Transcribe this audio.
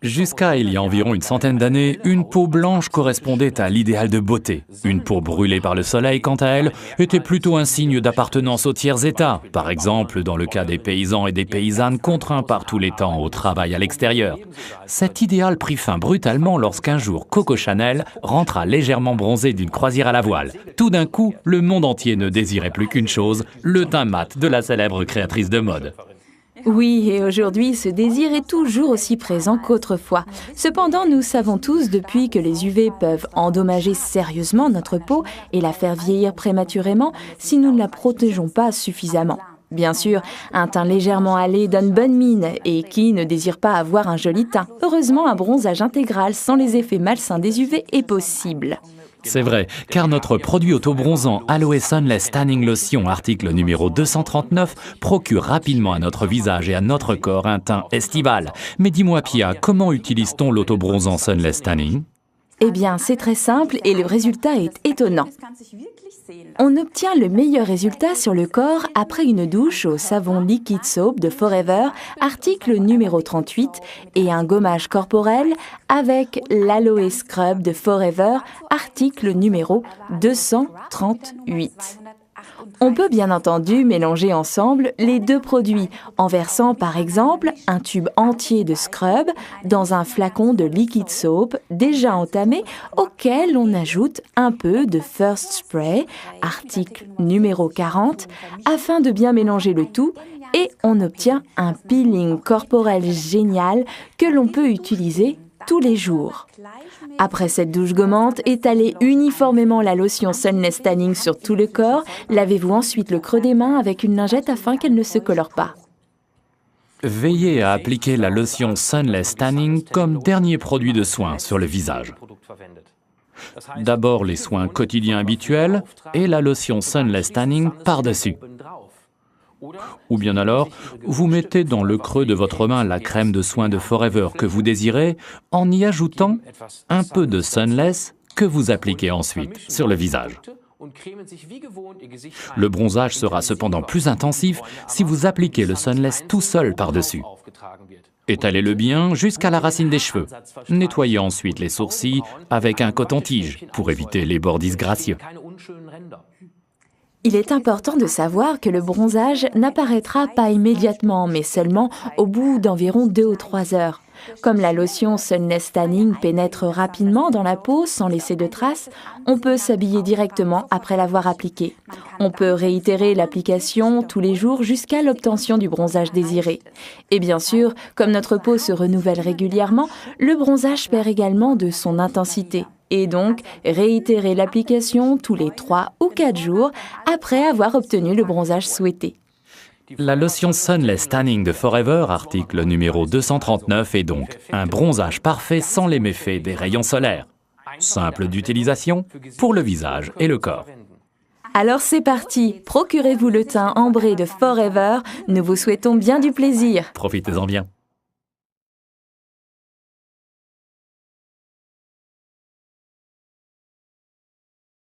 Jusqu'à il y a environ une centaine d'années, une peau blanche correspondait à l'idéal de beauté. Une peau brûlée par le soleil, quant à elle, était plutôt un signe d'appartenance au tiers-état, par exemple dans le cas des paysans et des paysannes contraints par tous les temps au travail à l'extérieur. Cet idéal prit fin brutalement lorsqu'un jour Coco Chanel rentra légèrement bronzée d'une croisière à la voile. Tout d'un coup, le monde entier ne désirait plus qu'une chose, le teint mat de la célèbre créatrice de mode. Oui, et aujourd'hui, ce désir est toujours aussi présent qu'autrefois. Cependant, nous savons tous depuis que les UV peuvent endommager sérieusement notre peau et la faire vieillir prématurément si nous ne la protégeons pas suffisamment. Bien sûr, un teint légèrement hâlé donne bonne mine, et qui ne désire pas avoir un joli teint? Heureusement, un bronzage intégral sans les effets malsains des UV est possible. C'est vrai, car notre produit autobronzant Aloe Sunless Tanning Lotion, article numéro 239, procure rapidement à notre visage et à notre corps un teint estival. Mais dis-moi Pia, comment utilise-t-on l'autobronzant Sunless Tanning ? Eh bien, c'est très simple et le résultat est étonnant. On obtient le meilleur résultat sur le corps après une douche au savon Liquid Soap de Forever, article numéro 38, et un gommage corporel avec l'Aloe Scrub de Forever, article numéro 238. On peut bien entendu mélanger ensemble les deux produits en versant par exemple un tube entier de scrub dans un flacon de liquid soap déjà entamé auquel on ajoute un peu de First Spray, article numéro 40, afin de bien mélanger le tout et on obtient un peeling corporel génial que l'on peut utiliser tous les jours. Après cette douche gommante, étalez uniformément la lotion Sunless Tanning sur tout le corps. Lavez-vous ensuite le creux des mains avec une lingette afin qu'elle ne se colore pas. Veillez à appliquer la lotion Sunless Tanning comme dernier produit de soin sur le visage. D'abord les soins quotidiens habituels et la lotion Sunless Tanning par-dessus. Ou bien alors, vous mettez dans le creux de votre main la crème de soin de Forever que vous désirez en y ajoutant un peu de Sunless que vous appliquez ensuite sur le visage. Le bronzage sera cependant plus intensif si vous appliquez le Sunless tout seul par-dessus. Étalez-le bien jusqu'à la racine des cheveux. Nettoyez ensuite les sourcils avec un coton-tige pour éviter les bords disgracieux. Il est important de savoir que le bronzage n'apparaîtra pas immédiatement, mais seulement au bout d'environ 2 ou 3 heures. Comme la lotion Sunless Tanning pénètre rapidement dans la peau sans laisser de traces, on peut s'habiller directement après l'avoir appliquée. On peut réitérer l'application tous les jours jusqu'à l'obtention du bronzage désiré. Et bien sûr, comme notre peau se renouvelle régulièrement, le bronzage perd également de son intensité. Et donc, réitérer l'application tous les 3 ou 4 jours après avoir obtenu le bronzage souhaité. La lotion Sunless Tanning de Forever, article numéro 239, est donc un bronzage parfait sans les méfaits des rayons solaires. Simple d'utilisation pour le visage et le corps. Alors c'est parti, procurez-vous le teint ambré de Forever, nous vous souhaitons bien du plaisir. Profitez-en bien.